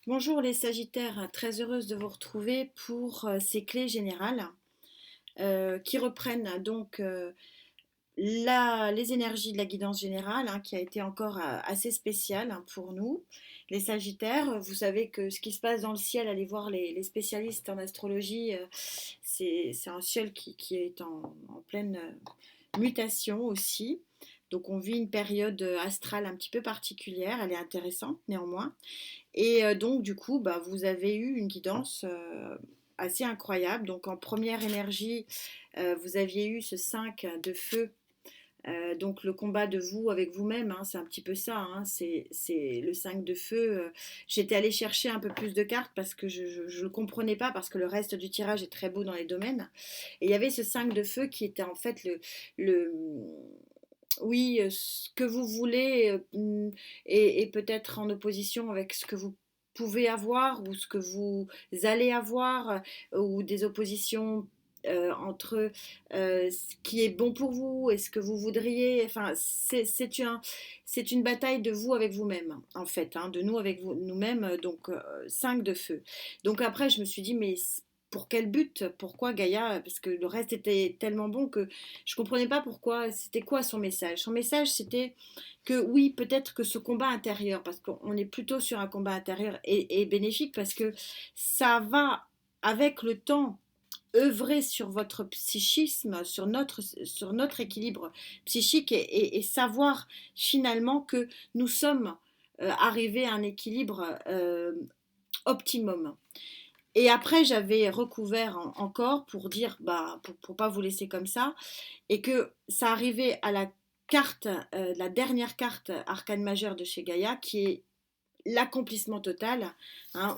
Bonjour les Sagittaires, très heureuse de vous retrouver pour ces clés générales qui reprennent donc les énergies de la guidance générale qui a été encore assez spéciale pour nous. Les Sagittaires, vous savez que ce qui se passe dans le ciel, allez voir les spécialistes en astrologie, c'est un ciel qui est en pleine mutation aussi. Donc on vit une période astrale un petit peu particulière, elle est intéressante néanmoins. Et donc, du coup, bah, vous avez eu une guidance assez incroyable. Donc, en première énergie, vous aviez eu ce 5 de feu. Donc, le combat de vous avec vous-même, c'est un petit peu ça. C'est le 5 de feu. J'étais allée chercher un peu plus de cartes parce que je ne le comprenais pas, parce que le reste du tirage est très beau dans les domaines. Et il y avait ce 5 de feu qui était en fait le oui, ce que vous voulez et peut-être en opposition avec ce que vous pouvez avoir ou ce que vous allez avoir ou des oppositions entre ce qui est bon pour vous et ce que vous voudriez. Enfin, c'est une bataille de vous avec vous-même, en fait, de nous avec nous-mêmes. Donc, 5 de feu. Donc après, je me suis dit, mais pour quel but? Pourquoi Gaïa? Parce que le reste était tellement bon que je comprenais pas pourquoi, c'était quoi son message. Son message, c'était que oui, peut-être que ce combat intérieur, parce qu'on est plutôt sur un combat intérieur, est bénéfique parce que ça va, avec le temps, œuvrer sur votre psychisme, sur notre équilibre psychique et savoir finalement que nous sommes arrivés à un équilibre optimum. Et après, j'avais recouvert encore pour dire, bah, pour pas vous laisser comme ça, et que ça arrivait à la carte, la dernière carte arcane majeure de chez Gaïa, qui est l'accomplissement total,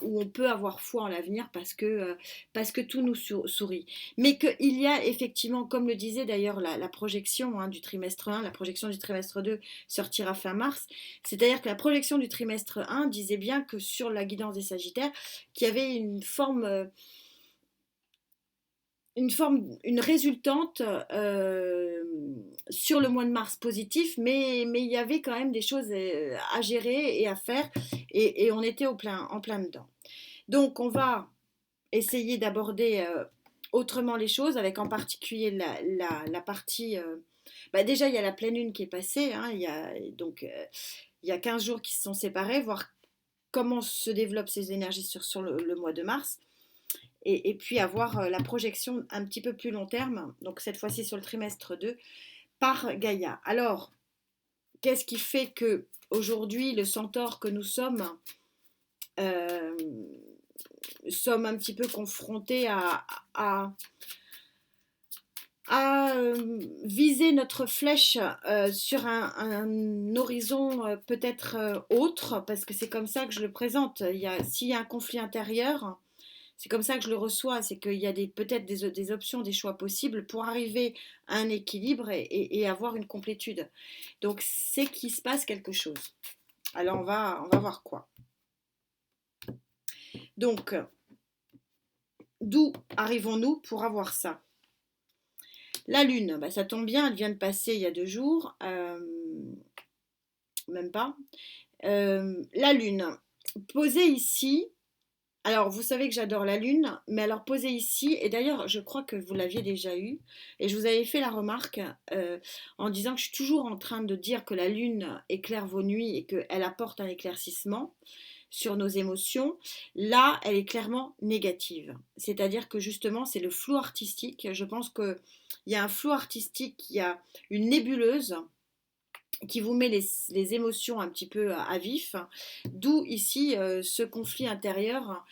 où on peut avoir foi en l'avenir parce que tout nous sourit. Mais qu'il y a effectivement, comme le disait d'ailleurs la projection du trimestre 1, la projection du trimestre 2 sortira fin mars, c'est-à-dire que la projection du trimestre 1 disait bien que sur la guidance des Sagittaires, qu'il y avait une résultante sur le mois de mars positif, mais il y avait quand même des choses à gérer et à faire, et on était en plein dedans. Donc on va essayer d'aborder autrement les choses, avec en particulier la partie... bah déjà, il y a la pleine lune qui est passée, il y a 15 jours qui se sont séparés, voir comment se développent ces énergies sur le mois de mars et puis avoir la projection un petit peu plus long terme, donc cette fois-ci sur le trimestre 2, par Gaïa. Alors, qu'est-ce qui fait que aujourd'hui le centaure que nous euh, sommes un petit peu confrontés à, à viser notre flèche sur un horizon peut-être autre, parce que c'est comme ça que je le présente. S'il y a un conflit intérieur, c'est comme ça que je le reçois, c'est qu'il y a peut-être des options, des choix possibles pour arriver à un équilibre et avoir une complétude. Donc c'est qu'il se passe quelque chose. Alors on va voir quoi. Donc, d'où arrivons-nous pour avoir ça? La Lune, bah, ça tombe bien, elle vient de passer il y a 2 jours, même pas. La Lune, posée ici. Alors, vous savez que j'adore la Lune, mais alors posée ici, et d'ailleurs, je crois que vous l'aviez déjà eu, et je vous avais fait la remarque en disant que je suis toujours en train de dire que la Lune éclaire vos nuits et qu'elle apporte un éclaircissement sur nos émotions. Là, elle est clairement négative. C'est-à-dire que justement, c'est le flou artistique. Je pense qu'il y a un flou artistique, il y a une nébuleuse qui vous met les émotions un petit peu à vif, d'où ici ce conflit intérieur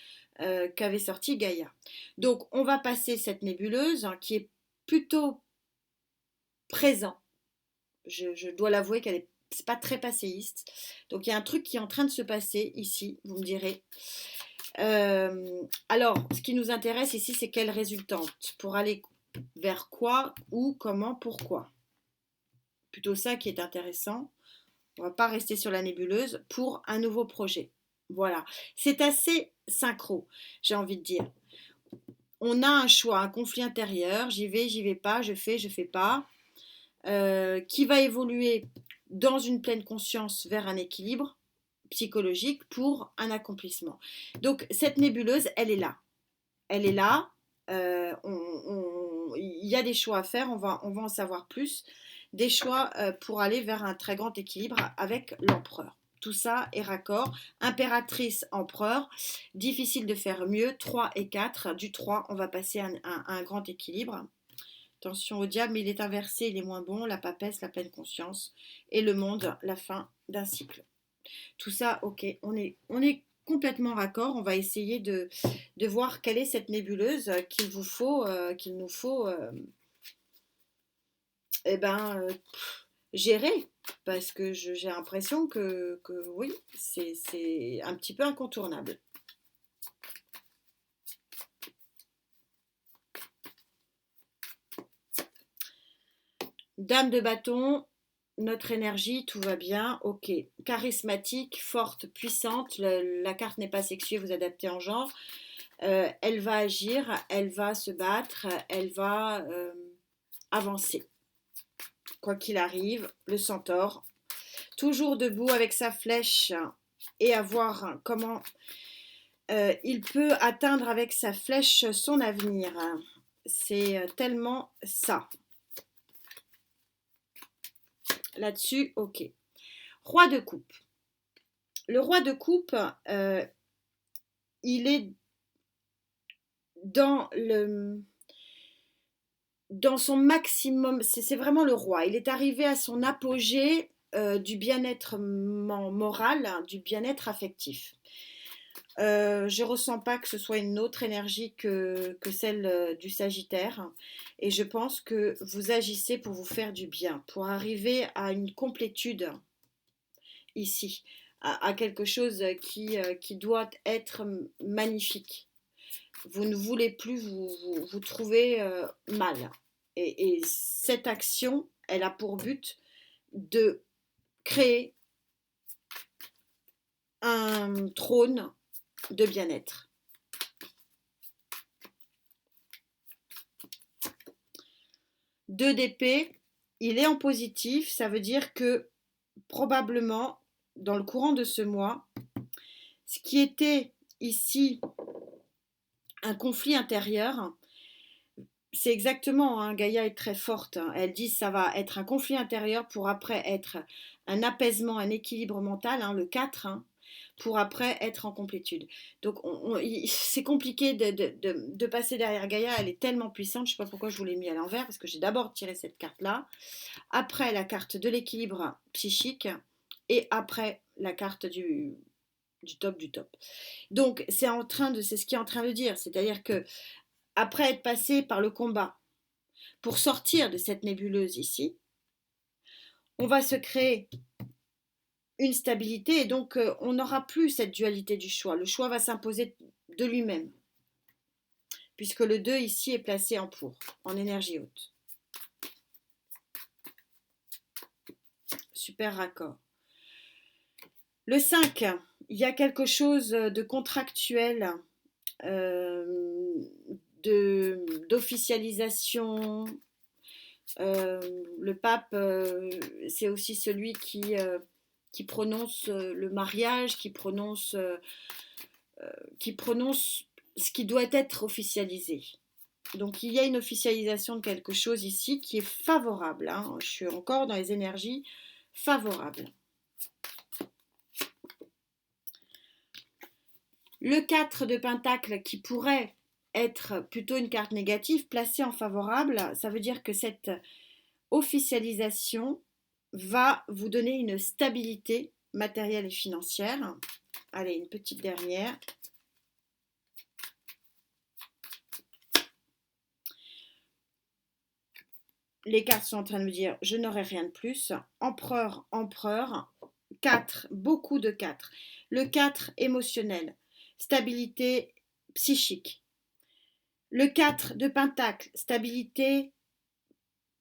qu'avait sorti Gaïa. Donc on va passer cette nébuleuse qui est plutôt présent. Je dois l'avouer qu'elle est c'est pas très passéiste. Donc il y a un truc qui est en train de se passer ici, vous me direz. Alors, ce qui nous intéresse ici, c'est quelle résultante pour aller vers quoi, où, comment, pourquoi. Plutôt ça qui est intéressant. On va pas rester sur la nébuleuse pour un nouveau projet. Voilà, c'est assez synchro, j'ai envie de dire. On a un choix, un conflit intérieur, j'y vais pas, je fais pas, qui va évoluer dans une pleine conscience vers un équilibre psychologique pour un accomplissement. Donc cette nébuleuse, elle est là. Elle est là. Il y a des choix à faire, on va en savoir plus. Des choix pour aller vers un très grand équilibre avec l'empereur. Tout ça est raccord. Impératrice, empereur. Difficile de faire mieux. 3 et 4. Du 3, on va passer à un grand équilibre. Attention au diable, mais il est inversé, il est moins bon. La papesse, la pleine conscience. Et le monde, la fin d'un cycle. Tout ça, ok, on est complètement raccord. On va essayer de voir quelle est cette nébuleuse qu'il nous faut eh ben, gérer. Parce que j'ai l'impression que oui, c'est un petit peu incontournable. Dame de bâton, notre énergie, tout va bien, ok. Charismatique, forte, puissante, la carte n'est pas sexuée, vous adaptez en genre. Elle va agir, elle va se battre, elle va avancer. Quoi qu'il arrive, le centaure, toujours debout avec sa flèche et à voir comment il peut atteindre avec sa flèche son avenir. C'est tellement ça. Là-dessus, ok. Roi de coupe. Le roi de coupe, il est dans son maximum, c'est vraiment le roi. Il est arrivé à son apogée du bien-être moral, hein, du bien-être affectif. Je ressens pas que ce soit une autre énergie que celle du Sagittaire. Et je pense que vous agissez pour vous faire du bien, pour arriver à une complétude ici, à quelque chose qui doit être magnifique. Vous ne voulez plus vous trouver mal. Et cette action, elle a pour but de créer un trône de bien-être. Deux d'épée, il est en positif, ça veut dire que probablement, dans le courant de ce mois, ce qui était ici un conflit intérieur, c'est exactement, hein, Gaïa est très forte, hein, elle dit ça va être un conflit intérieur pour après être un apaisement, un équilibre mental, hein, le 4, hein, pour après être en complétude. Donc c'est compliqué de passer derrière Gaïa, elle est tellement puissante, je ne sais pas pourquoi je vous l'ai mis à l'envers, parce que j'ai d'abord tiré cette carte-là, après la carte de l'équilibre psychique, et après la carte du top du top. Donc c'est ce qui est en train de dire, c'est-à-dire que après être passé par le combat pour sortir de cette nébuleuse ici, on va se créer une stabilité et donc on n'aura plus cette dualité du choix. Le choix va s'imposer de lui-même, puisque le 2 ici est placé en pour, en énergie haute. Super raccord. Le 5, il y a quelque chose de contractuel, d'officialisation. Le pape, c'est aussi celui qui prononce le mariage, qui prononce ce qui doit être officialisé. Donc il y a une officialisation de quelque chose ici qui est favorable, hein. Je suis encore dans les énergies favorables. Le 4 de Pentacle qui pourrait être plutôt une carte négative, placée en favorable, ça veut dire que cette officialisation va vous donner une stabilité matérielle et financière. Allez, une petite dernière. Les cartes sont en train de me dire, je n'aurai rien de plus. Empereur, empereur, 4, beaucoup de 4. Le 4, émotionnel, stabilité psychique. Le 4 de Pentacle, stabilité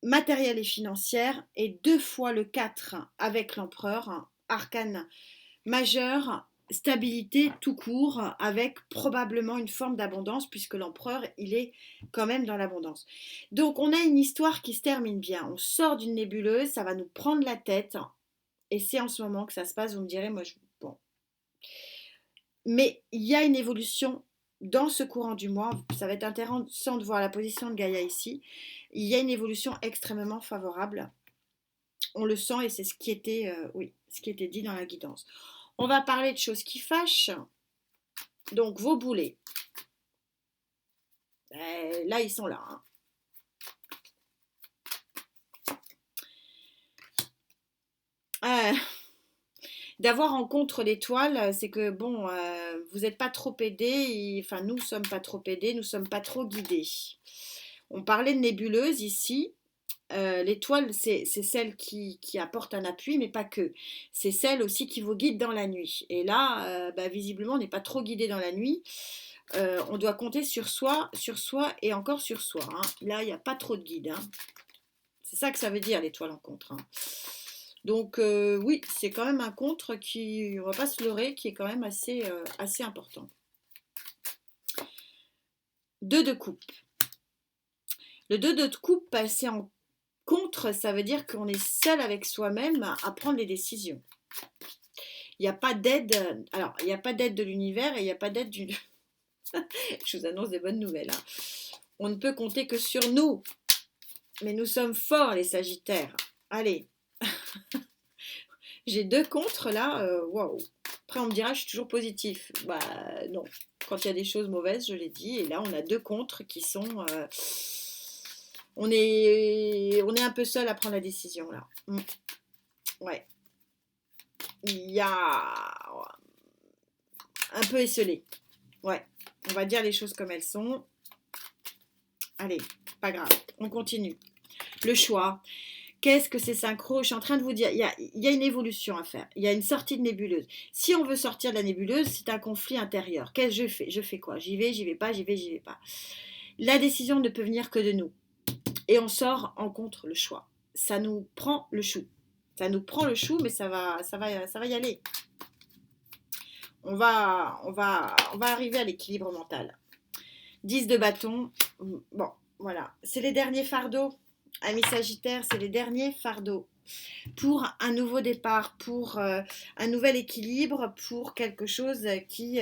matérielle et financière. Et 2 fois le 4 avec l'empereur, arcane majeur, stabilité tout court, avec probablement une forme d'abondance, puisque l'empereur, il est quand même dans l'abondance. Donc on a une histoire qui se termine bien. On sort d'une nébuleuse, ça va nous prendre la tête, et c'est en ce moment que ça se passe. Vous me direz, moi, bon, Mais il y a une évolution dans ce courant du mois. Ça va être intéressant de voir la position de Gaïa ici. Il y a une évolution extrêmement favorable. On le sent et c'est ce qui était, oui, ce qui était dit dans la guidance. On va parler de choses qui fâchent. Donc vos boulets. Là, ils sont là. Hein. D'avoir en contre l'étoile, c'est que bon, vous n'êtes pas trop aidé, enfin nous sommes pas trop aidés, nous sommes pas trop guidés. On parlait de nébuleuse ici. L'étoile, c'est celle qui apporte un appui, mais pas que. C'est celle aussi qui vous guide dans la nuit. Et là, bah, visiblement, on n'est pas trop guidé dans la nuit. On doit compter sur soi et encore sur soi. Hein. Là, il n'y a pas trop de guide. Hein. C'est ça que ça veut dire l'étoile en contre. Hein. Donc oui, c'est quand même un contre qui, on va pas se leurrer, qui est quand même assez important. 2 de coupe. Le 2 de coupe passé en contre, ça veut dire qu'on est seul avec soi-même à prendre les décisions. Il n'y a pas d'aide. Alors, il n'y a pas d'aide de l'univers et il n'y a pas d'aide du. Je vous annonce des bonnes nouvelles. Hein. On ne peut compter que sur nous. Mais nous sommes forts, les Sagittaires. Allez. J'ai 2 contre là. Waouh. Après, on me dira, je suis toujours positif. Bah non. Quand il y a des choses mauvaises, je l'ai dit. Et là, on a 2 contre qui sont. On est un peu seul à prendre la décision là. Ouais. Il y a un peu esselé. Ouais. On va dire les choses comme elles sont. Allez, pas grave. On continue. Le choix. Qu'est-ce que c'est synchro? Je suis en train de vous dire, il y a une évolution à faire. Il y a une sortie de nébuleuse. Si on veut sortir de la nébuleuse, c'est un conflit intérieur. Qu'est-ce que je fais? Je fais quoi? J'y vais pas, j'y vais pas. La décision ne peut venir que de nous. Et on sort en contre le choix. Ça nous prend le chou. Ça nous prend le chou, mais ça va y aller. On va arriver à l'équilibre mental. 10 de bâton. Bon, voilà. C'est les derniers fardeaux. Amis Sagittaires, c'est les derniers fardeaux. Pour un nouveau départ, pour un nouvel équilibre, pour quelque chose qui...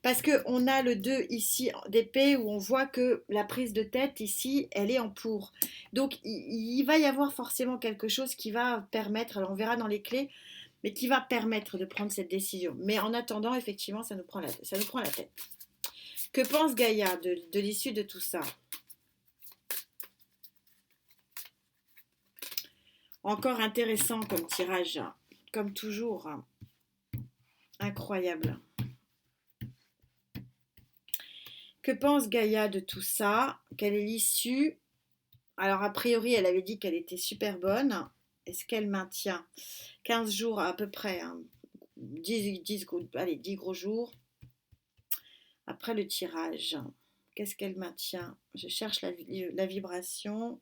parce qu'on a le 2 ici d'épée où on voit que la prise de tête ici, elle est en pour. Donc il va y avoir forcément quelque chose qui va permettre, alors on verra dans les clés, mais qui va permettre de prendre cette décision. Mais en attendant, effectivement, ça nous prend la tête. Que pense Gaïa de l'issue de tout ça? Encore intéressant comme tirage, comme toujours. Incroyable. Que pense Gaïa de tout ça? Quelle est l'issue? Alors, a priori, elle avait dit qu'elle était super bonne. Est-ce qu'elle maintient 15 jours à peu près, hein, 10 gros jours. Après le tirage, qu'est-ce qu'elle maintient? Je cherche la vibration.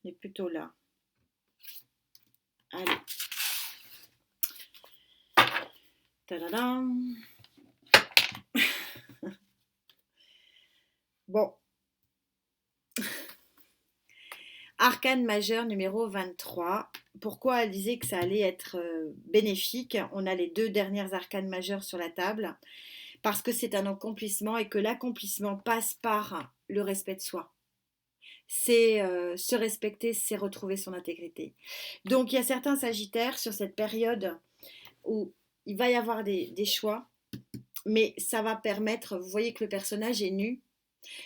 Elle est plutôt là. Allez. Tadadam. Bon. Arcane majeur numéro 23. Pourquoi elle disait que ça allait être bénéfique? On a les 2 dernières arcanes majeures sur la table. Parce que c'est un accomplissement et que l'accomplissement passe par le respect de soi. C'est se respecter, c'est retrouver son intégrité. Donc il y a certains Sagittaires sur cette période où il va y avoir des choix, mais ça va permettre, vous voyez que le personnage est nu,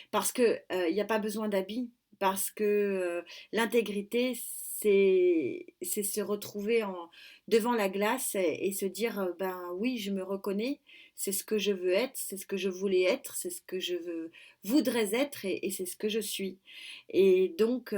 parce qu'il n'y a pas besoin d'habits, parce que l'intégrité, c'est se retrouver devant la glace et se dire, ben oui, je me reconnais, c'est ce que je veux être, c'est ce que je voulais être, c'est ce que voudrais être et c'est ce que je suis. Et donc,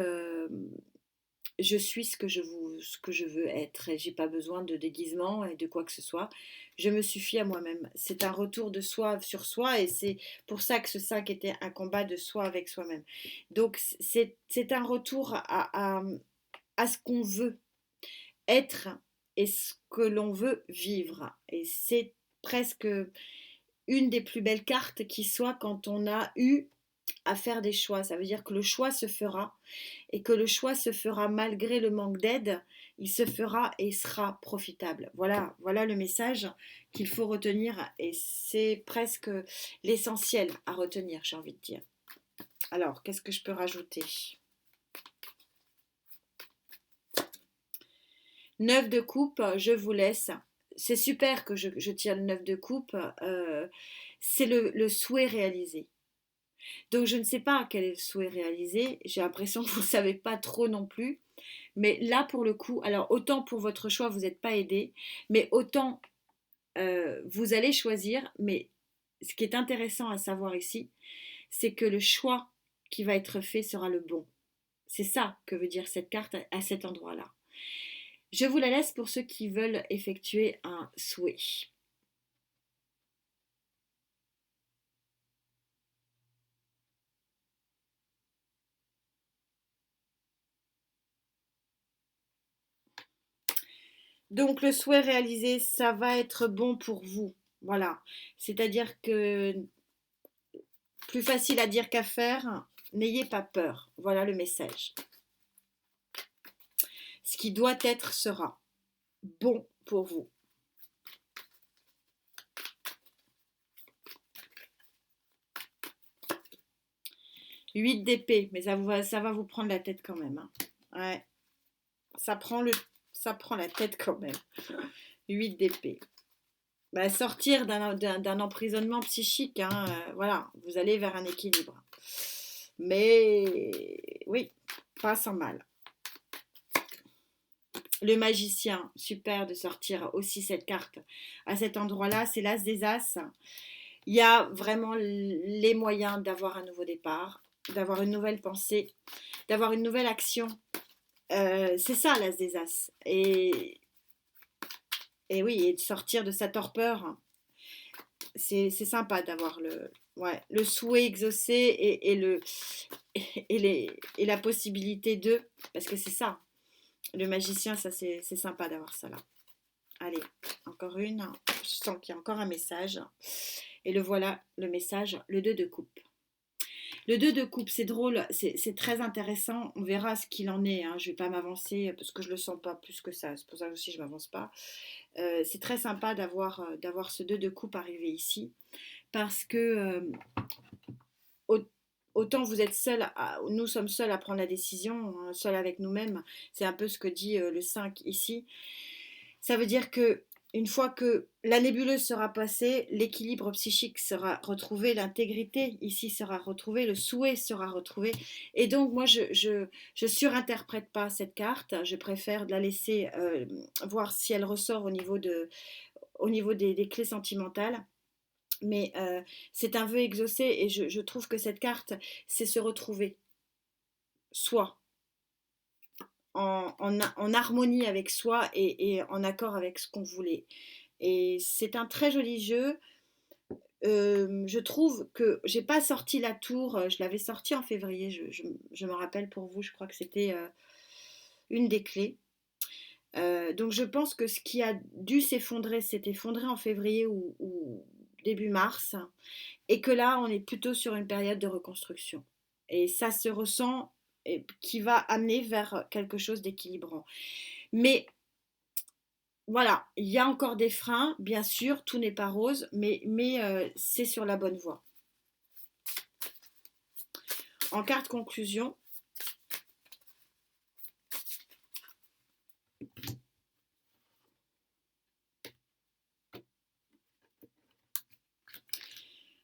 je suis ce que je veux être et j'ai pas besoin de déguisement et de quoi que ce soit. Je me suffis à moi-même. C'est un retour de soi sur soi et c'est pour ça que ce 5 était un combat de soi avec soi-même. Donc c'est un retour à ce qu'on veut être et ce que l'on veut vivre. Et c'est presque une des plus belles cartes qui soit quand on a eu à faire des choix. Ça veut dire que le choix se fera et que le choix se fera malgré le manque d'aide. il se fera et sera profitable. Voilà, voilà le message qu'il faut retenir et c'est presque l'essentiel à retenir, j'ai envie de dire. Alors, qu'est-ce que je peux rajouter? 9 de coupe, je vous laisse. C'est super que je tire le 9 de coupe. C'est le souhait réalisé. Donc je ne sais pas quel est le souhait réalisé. J'ai l'impression que vous ne savez pas trop non plus. Mais là, pour le coup, alors autant pour votre choix, vous n'êtes pas aidé, mais autant vous allez choisir. Mais ce qui est intéressant à savoir ici, c'est que le choix qui va être fait sera le bon. C'est ça que veut dire cette carte à cet endroit-là. Je vous la laisse pour ceux qui veulent effectuer un souhait. Donc le souhait réalisé, ça va être bon pour vous. Voilà. C'est-à-dire que plus facile à dire qu'à faire, n'ayez pas peur. Voilà le message. Ce qui doit être sera bon pour vous. 8 d'épée, mais ça va vous prendre la tête quand même. Hein. Ouais, ça prend la tête quand même. 8 d'épée. Bah, sortir d'un emprisonnement psychique, hein, voilà, vous allez vers un équilibre. Mais oui, pas sans mal. Le magicien, super de sortir aussi cette carte à cet endroit-là, c'est l'as des as. Il y a vraiment les moyens d'avoir un nouveau départ, d'avoir une nouvelle pensée, d'avoir une nouvelle action. C'est ça l'as des as. Et oui, et de sortir de sa torpeur. C'est sympa d'avoir le souhait exaucé et la possibilité de. Parce que c'est ça. Le magicien, ça c'est sympa d'avoir ça là. Allez, encore une. Je sens qu'il y a encore un message. Et le voilà, le message, le 2 de coupe. Le 2 de coupe, c'est drôle, c'est très intéressant. On verra ce qu'il en est. Hein. Je ne vais pas m'avancer parce que je ne le sens pas plus que ça. C'est pour ça aussi que je ne m'avance pas. C'est très sympa d'avoir ce 2 de coupe arrivé ici. Parce que autant vous êtes seul, nous sommes seuls à prendre la décision, hein, seuls avec nous-mêmes. C'est un peu ce que dit le 5 ici. Ça veut dire que une fois que la nébuleuse sera passée, l'équilibre psychique sera retrouvé, l'intégrité ici sera retrouvée, le souhait sera retrouvé. Et donc moi, je surinterprète pas cette carte. Je préfère la laisser voir si elle ressort au niveau des clés sentimentales. Mais c'est un vœu exaucé et je trouve que cette carte, c'est se retrouver soi, en harmonie avec soi et en accord avec ce qu'on voulait. Et c'est un très joli jeu. Je trouve que j'ai pas sorti la tour, je l'avais sorti en février, je me rappelle pour vous, je crois que c'était une des clés. Donc je pense que ce qui a dû s'effondrer s'est effondré en février ou début mars, et que là on est plutôt sur une période de reconstruction. Et ça se ressent et qui va amener vers quelque chose d'équilibrant. Mais voilà, il y a encore des freins, bien sûr, tout n'est pas rose, mais c'est sur la bonne voie. En carte conclusion,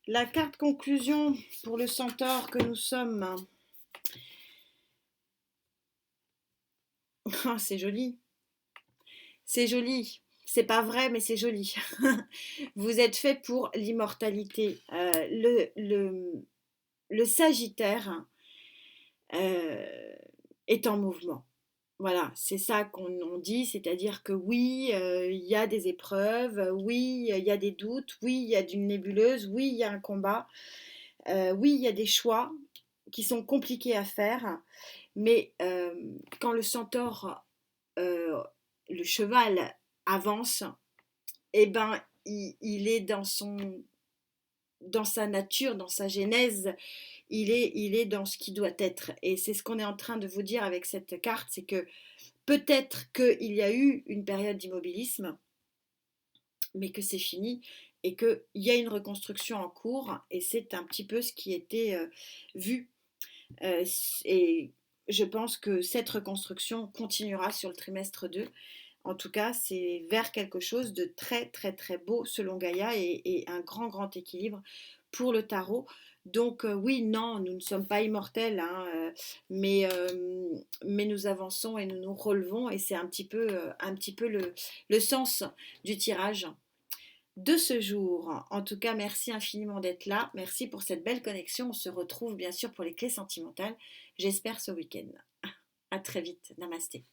la carte conclusion pour le centaure que nous sommes, oh, c'est joli, c'est joli. C'est pas vrai, mais c'est joli. Vous êtes fait pour l'immortalité. Le Sagittaire est en mouvement. Voilà, c'est ça qu'on dit, c'est-à-dire que oui, il y a des épreuves, oui, il y a des doutes, oui, il y a d'une nébuleuse, oui, il y a un combat, oui, il y a des choix qui sont compliqués à faire, mais quand le centaure, euh, le cheval avance, eh ben, il est dans sa nature, dans sa genèse, il est dans ce qui doit être. Et c'est ce qu'on est en train de vous dire avec cette carte, c'est que peut-être qu'il y a eu une période d'immobilisme, mais que c'est fini et qu'il y a une reconstruction en cours et c'est un petit peu ce qui était vu. Et je pense que cette reconstruction continuera sur le trimestre 2. En tout cas, c'est vers quelque chose de très très très beau selon Gaïa et un grand grand équilibre pour le tarot. Donc oui, non, nous ne sommes pas immortels, hein, mais nous avançons et nous nous relevons et c'est un petit peu le sens du tirage de ce jour. En tout cas, merci infiniment d'être là. Merci pour cette belle connexion. On se retrouve bien sûr pour les clés sentimentales. J'espère ce week-end. À très vite. Namasté.